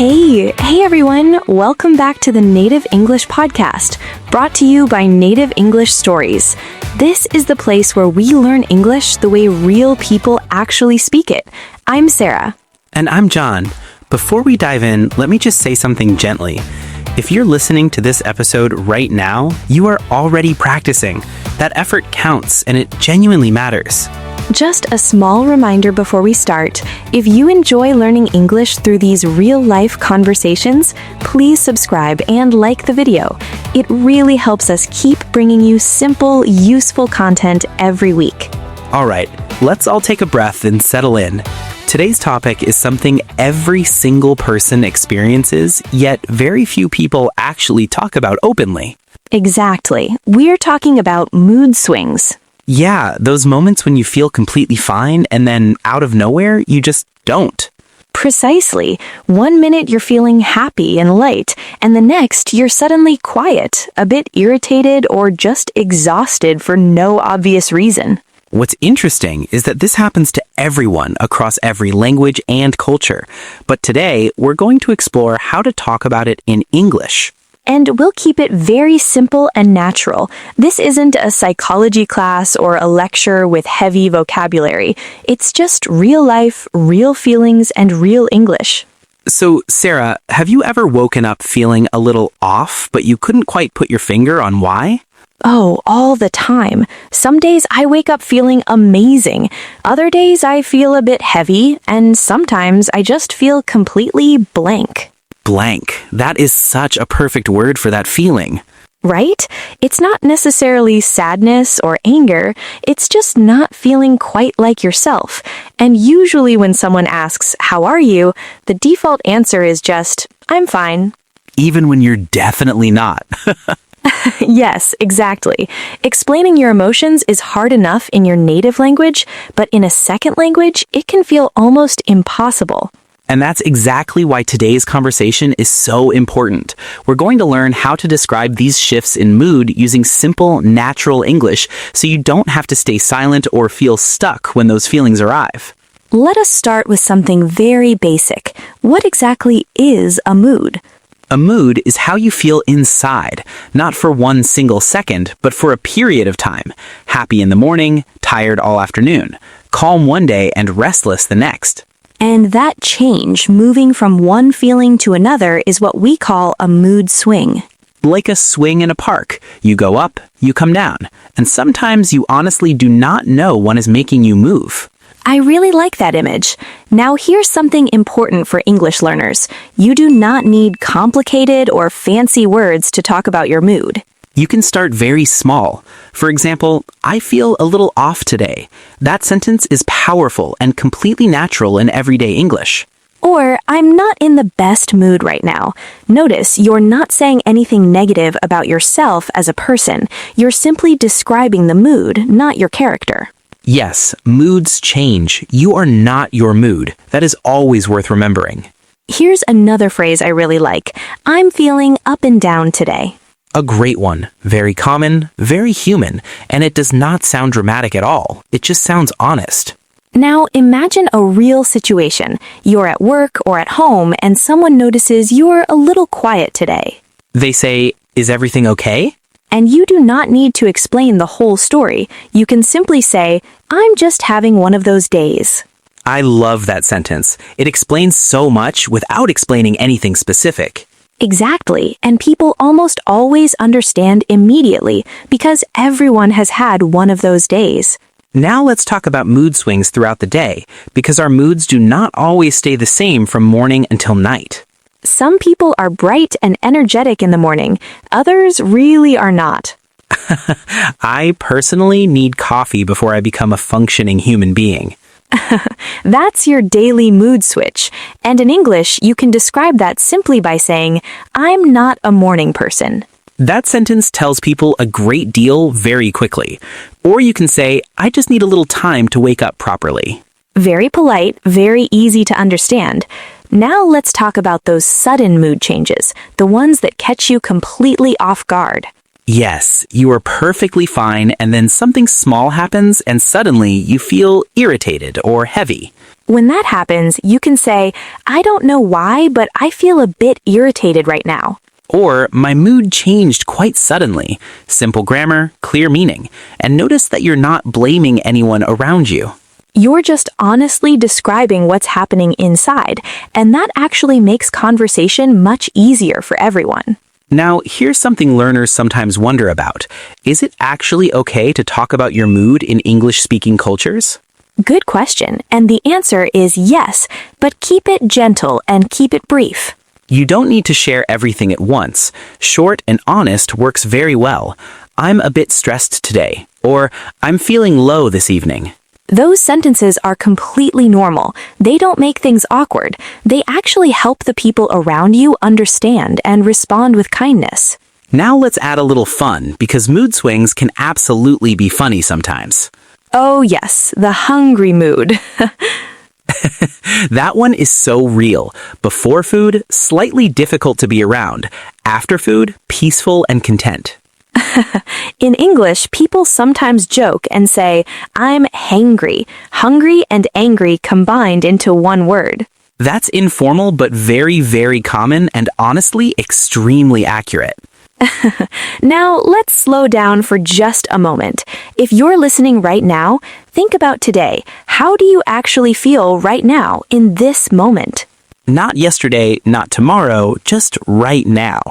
Hey everyone, welcome back to the Native English Podcast, brought to you by Native English Stories. This is the place where we learn English the way real people actually speak it. I'm Sarah. And I'm John. Before we dive in, let me just say something gently. If you're listening to this episode right now, you are already practicing. That effort counts, and it genuinely matters. Just a small reminder before we start, if you enjoy learning English through these real-life conversations, please subscribe and like the video. It really helps us keep bringing you simple, useful content every week. All right, let's all take a breath and settle in. Today's topic is something every single person experiences, yet very few people actually talk about openly. Exactly. We're talking about mood swings. Yeah, those moments when you feel completely fine and then out of nowhere, you just don't. Precisely. 1 minute you're feeling happy and light, and the next you're suddenly quiet, a bit irritated, or just exhausted for no obvious reason. What's interesting is that this happens to everyone across every language and culture. But today, we're going to explore how to talk about it in English. And we'll keep it very simple and natural. This isn't a psychology class or a lecture with heavy vocabulary. It's just real life, real feelings, and real English. So, Sarah, have you ever woken up feeling a little off, but you couldn't quite put your finger on why? Oh, all the time. Some days I wake up feeling amazing. Other days I feel a bit heavy, and sometimes I just feel completely blank. Blank. That is such a perfect word for that feeling. Right? It's not necessarily sadness or anger, it's just not feeling quite like yourself. And usually when someone asks, "How are you?" the default answer is just, "I'm fine." Even when you're definitely not. Yes, exactly. Explaining your emotions is hard enough in your native language, but in a second language, it can feel almost impossible. And that's exactly why today's conversation is so important. We're going to learn how to describe these shifts in mood using simple, natural English so you don't have to stay silent or feel stuck when those feelings arrive. Let us start with something very basic. What exactly is a mood? A mood is how you feel inside, not for one single second, but for a period of time. Happy in the morning, tired all afternoon, calm one day and restless the next. And that change, moving from one feeling to another, is what we call a mood swing. Like a swing in a park. You go up, you come down, and sometimes you honestly do not know what is making you move. I really like that image. Now here's something important for English learners. You do not need complicated or fancy words to talk about your mood. You can start very small. For example, I feel a little off today. That sentence is powerful and completely natural in everyday English. Or, I'm not in the best mood right now. Notice you're not saying anything negative about yourself as a person. You're simply describing the mood, not your character. Yes, moods change. You are not your mood. That is always worth remembering. Here's another phrase I really like. I'm feeling up and down today. A great one. Very common, very human, and it does not sound dramatic at all. It just sounds honest. Now imagine a real situation. You're at work or at home and someone notices you're a little quiet today. They say, "Is everything okay?" And you do not need to explain the whole story. You can simply say, "I'm just having one of those days." I love that sentence. It explains so much without explaining anything specific. Exactly, and people almost always understand immediately because everyone has had one of those days. Now let's talk about mood swings throughout the day, because our moods do not always stay the same from morning until night. Some people are bright and energetic in the morning, others really are not. I personally need coffee before I become a functioning human being. That's your daily mood switch, and in English, you can describe that simply by saying, "I'm not a morning person." That sentence tells people a great deal very quickly. Or you can say, "I just need a little time to wake up properly." Very polite, very easy to understand. Now let's talk about those sudden mood changes, the ones that catch you completely off guard. Yes, you are perfectly fine, and then something small happens, and suddenly you feel irritated or heavy. When that happens, you can say, I don't know why, but I feel a bit irritated right now. Or, my mood changed quite suddenly. Simple grammar, clear meaning, and notice that you're not blaming anyone around you. You're just honestly describing what's happening inside, and that actually makes conversation much easier for everyone. Now, here's something learners sometimes wonder about. Is it actually okay to talk about your mood in English-speaking cultures? Good question, and the answer is yes, but keep it gentle and keep it brief. You don't need to share everything at once. Short and honest works very well. I'm a bit stressed today, or I'm feeling low this evening. Those sentences are completely normal. They don't make things awkward. They actually help the people around you understand and respond with kindness. Now let's add a little fun, because mood swings can absolutely be funny sometimes. Oh yes, the hungry mood. That one is so real. Before food, slightly difficult to be around. After food, peaceful and content. In English, people sometimes joke and say, I'm hangry. Hungry and angry combined into one word. That's informal but very, very common and honestly extremely accurate. Now, let's slow down for just a moment. If you're listening right now, think about today. How do you actually feel right now in this moment? Not yesterday, not tomorrow, just right now.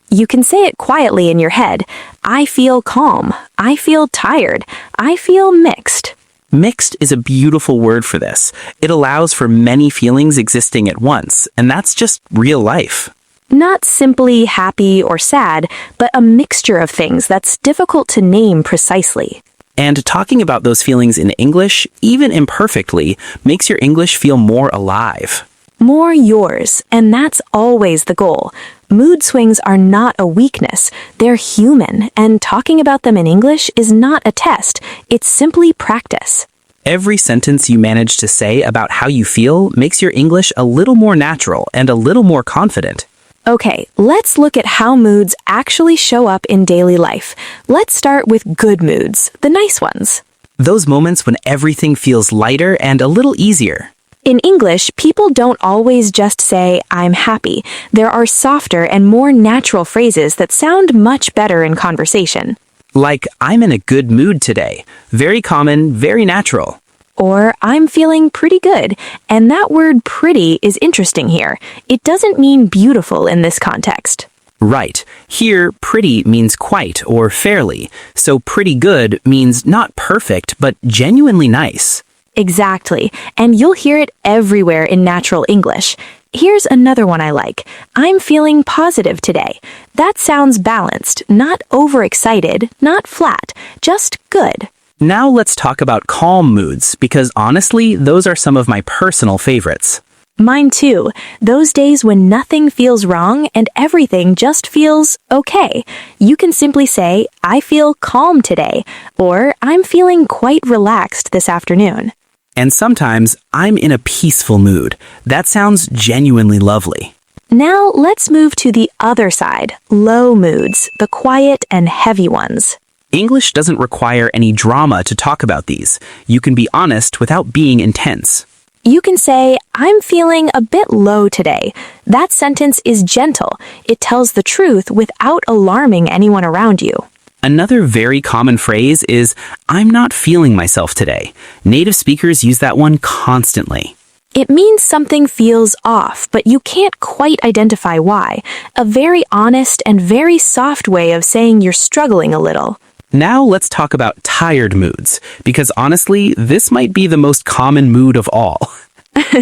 You can say it quietly in your head. I feel calm. I feel tired. I feel mixed. Mixed is a beautiful word for this. It allows for many feelings existing at once, and that's just real life. Not simply happy or sad, but a mixture of things that's difficult to name precisely. And talking about those feelings in English, even imperfectly, makes your English feel more alive. More yours, and that's always the goal. Mood swings are not a weakness. They're human, and talking about them in English is not a test. It's simply practice. Every sentence you manage to say about how you feel makes your English a little more natural and a little more confident. Okay, let's look at how moods actually show up in daily life. Let's start with good moods, the nice ones. Those moments when everything feels lighter and a little easier. In English, people don't always just say, I'm happy. There are softer and more natural phrases that sound much better in conversation. Like, I'm in a good mood today. Very common, very natural. Or, I'm feeling pretty good. And that word pretty is interesting here. It doesn't mean beautiful in this context. Right. Here, pretty means quite or fairly. So pretty good means not perfect, but genuinely nice. Exactly. And you'll hear it everywhere in natural English. Here's another one I like. I'm feeling positive today. That sounds balanced, not overexcited, not flat, just good. Now let's talk about calm moods, because honestly, those are some of my personal favorites. Mine too. Those days when nothing feels wrong and everything just feels okay. You can simply say, I feel calm today, or I'm feeling quite relaxed this afternoon. And sometimes, I'm in a peaceful mood. That sounds genuinely lovely. Now let's move to the other side, low moods, the quiet and heavy ones. English doesn't require any drama to talk about these. You can be honest without being intense. You can say, I'm feeling a bit low today. That sentence is gentle. It tells the truth without alarming anyone around you. Another very common phrase is, I'm not feeling myself today. Native speakers use that one constantly. It means something feels off, but you can't quite identify why. A very honest and very soft way of saying you're struggling a little. Now let's talk about tired moods, because honestly, this might be the most common mood of all.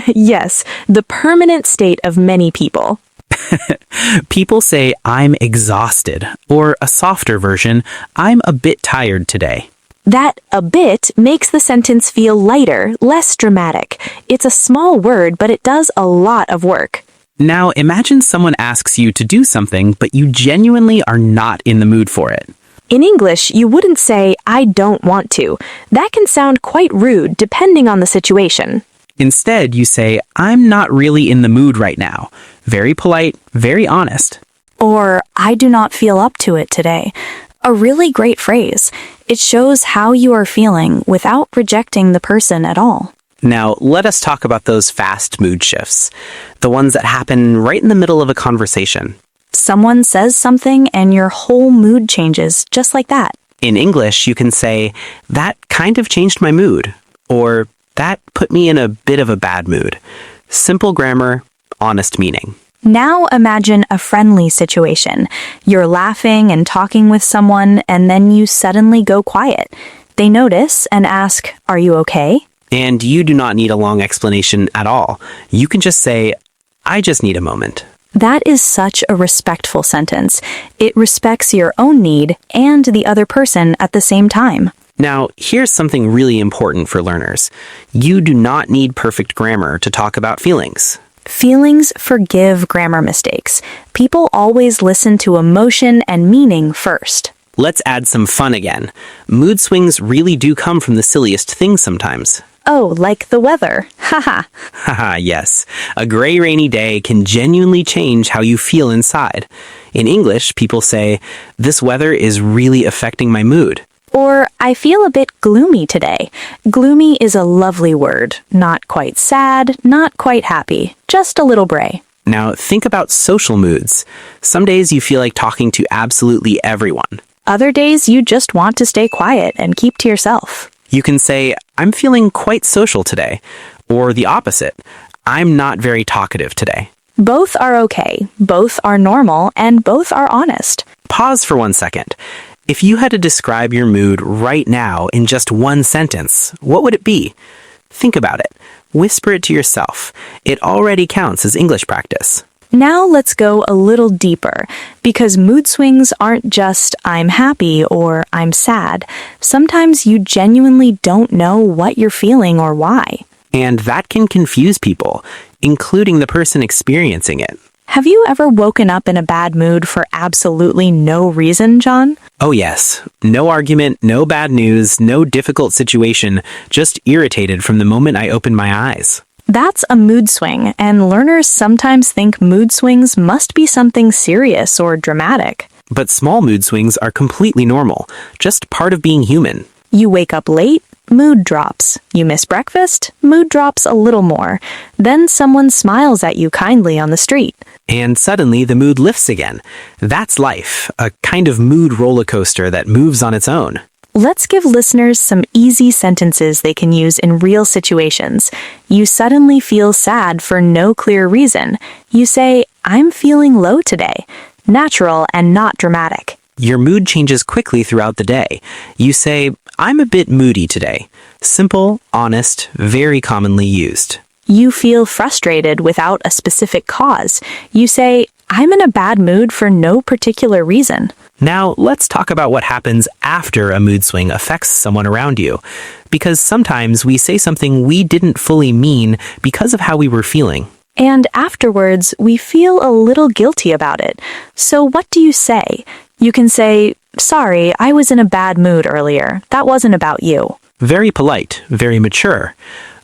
Yes, the permanent state of many people. People say, I'm exhausted, or a softer version, I'm a bit tired today. That a bit makes the sentence feel lighter, less dramatic. It's a small word, but it does a lot of work. Now imagine someone asks you to do something, but you genuinely are not in the mood for it. In English, you wouldn't say, I don't want to. That can sound quite rude depending on the situation. Instead, you say, I'm not really in the mood right now. Very polite, very honest. Or, I do not feel up to it today. A really great phrase. It shows how you are feeling without rejecting the person at all. Now, let us talk about those fast mood shifts, the ones that happen right in the middle of a conversation. Someone says something and your whole mood changes just like that. In English, you can say, "That kind of changed my mood," or "That put me in a bit of a bad mood." Simple grammar, honest meaning. Now imagine a friendly situation. You're laughing and talking with someone, and then you suddenly go quiet. They notice and ask, "Are you okay?" And you do not need a long explanation at all. You can just say, "I just need a moment." That is such a respectful sentence. It respects your own need and the other person at the same time. Now, here's something really important for learners. You do not need perfect grammar to talk about feelings. Feelings forgive grammar mistakes. People always listen to emotion and meaning first. Let's add some fun again. Mood swings really do come from the silliest things sometimes. Oh, like the weather. Haha. Haha, yes. A gray, rainy day can genuinely change how you feel inside. In English, people say, "This weather is really affecting my mood." Or, "I feel a bit gloomy today." Gloomy is a lovely word. Not quite sad, not quite happy. Just a little gray. Now, think about social moods. Some days you feel like talking to absolutely everyone. Other days you just want to stay quiet and keep to yourself. You can say, "I'm feeling quite social today," or the opposite, "I'm not very talkative today." Both are okay, both are normal, and both are honest. Pause for 1 second. If you had to describe your mood right now in just one sentence, what would it be? Think about it. Whisper it to yourself. It already counts as English practice. Now let's go a little deeper, because mood swings aren't just "I'm happy" or "I'm sad." Sometimes you genuinely don't know what you're feeling or why. And that can confuse people, including the person experiencing it. Have you ever woken up in a bad mood for absolutely no reason, John? Oh yes. No argument, no bad news, no difficult situation, just irritated from the moment I opened my eyes. That's a mood swing, and learners sometimes think mood swings must be something serious or dramatic. But small mood swings are completely normal, just part of being human. You wake up late, mood drops. You miss breakfast, mood drops a little more. Then someone smiles at you kindly on the street. And suddenly the mood lifts again. That's life, a kind of mood roller coaster that moves on its own. Let's give listeners some easy sentences they can use in real situations. You suddenly feel sad for no clear reason. You say, "I'm feeling low today." Natural and not dramatic. Your mood changes quickly throughout the day. You say, "I'm a bit moody today." Simple, honest, very commonly used. You feel frustrated without a specific cause. You say, "I'm in a bad mood for no particular reason." Now, let's talk about what happens after a mood swing affects someone around you. Because sometimes we say something we didn't fully mean because of how we were feeling. And afterwards, we feel a little guilty about it. So what do you say? You can say, "Sorry, I was in a bad mood earlier. That wasn't about you." Very polite, very mature.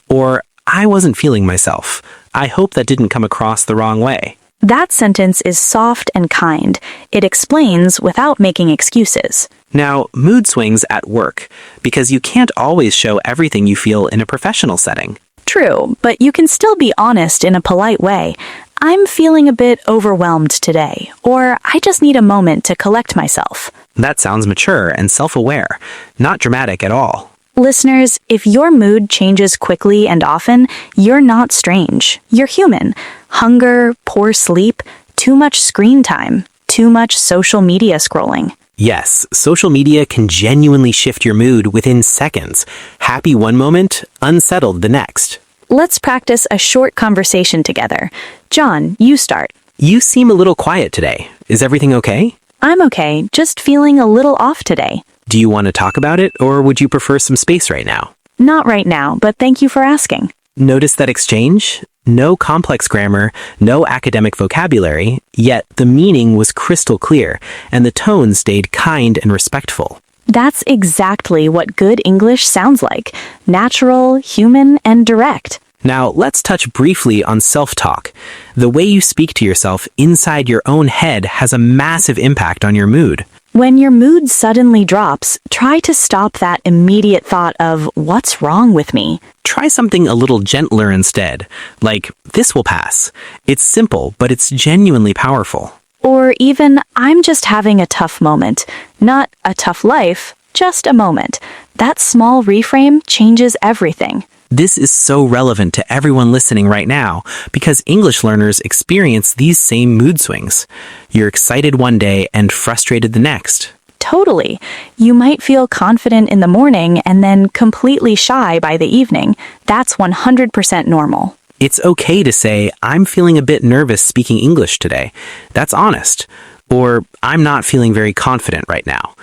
Or, "I wasn't feeling myself. I hope that didn't come across the wrong way." That sentence is soft and kind. It explains without making excuses. Now, mood swings at work, because you can't always show everything you feel in a professional setting. True, but you can still be honest in a polite way. "I'm feeling a bit overwhelmed today," or "I just need a moment to collect myself." That sounds mature and self-aware, not dramatic at all. Listeners, if your mood changes quickly and often, you're not strange. You're human. Hunger, poor sleep, too much screen time, too much social media scrolling. Yes, social media can genuinely shift your mood within seconds. Happy one moment, unsettled the next. Let's practice a short conversation together. John, you start. You seem a little quiet today. Is everything okay? I'm okay, just feeling a little off today. Do you want to talk about it, or would you prefer some space right now? Not right now, but thank you for asking. Notice that exchange? No complex grammar, no academic vocabulary, yet the meaning was crystal clear, and the tone stayed kind and respectful. That's exactly what good English sounds like. Natural, human, and direct. Now, let's touch briefly on self-talk. The way you speak to yourself inside your own head has a massive impact on your mood. When your mood suddenly drops, try to stop that immediate thought of, what's wrong with me? Try something a little gentler instead, like, this will pass. It's simple, but it's genuinely powerful. Or even, I'm just having a tough moment. Not a tough life, just a moment. That small reframe changes everything. This is so relevant to everyone listening right now because English learners experience these same mood swings. You're excited one day and frustrated the next. Totally. You might feel confident in the morning and then completely shy by the evening. That's 100% normal. It's okay to say, I'm feeling a bit nervous speaking English today. That's honest. Or, I'm not feeling very confident right now.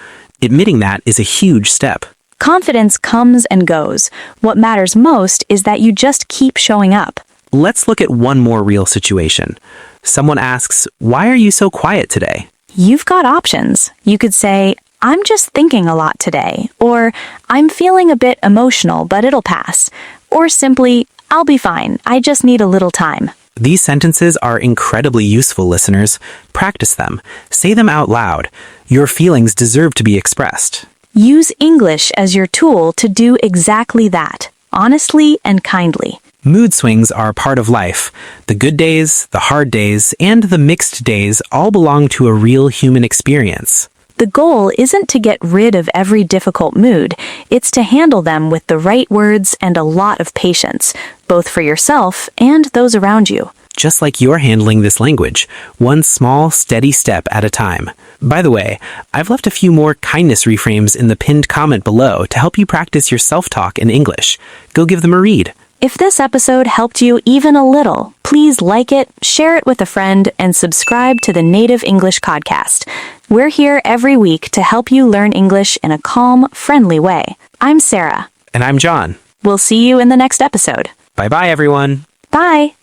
Admitting that is a huge step. Confidence comes and goes. What matters most is that you just keep showing up. Let's look at one more real situation. Someone asks, why are you so quiet today? You've got options. You could say, I'm just thinking a lot today. Or, I'm feeling a bit emotional, but it'll pass. Or simply, I'll be fine. I just need a little time. These sentences are incredibly useful, listeners. Practice them. Say them out loud. Your feelings deserve to be expressed. Use English as your tool to do exactly that, honestly and kindly. Mood swings are part of life. The good days, the hard days, and the mixed days all belong to a real human experience. The goal isn't to get rid of every difficult mood, it's to handle them with the right words and a lot of patience, both for yourself and those around you. Just like you're handling this language, one small, steady step at a time. By the way, I've left a few more kindness reframes in the pinned comment below to help you practice your self-talk in English. Go give them a read. If this episode helped you even a little, please like it, share it with a friend, and subscribe to the Native English Podcast. We're here every week to help you learn English in a calm, friendly way. I'm Sarah. And I'm John. We'll see you in the next episode. Bye-bye, everyone. Bye.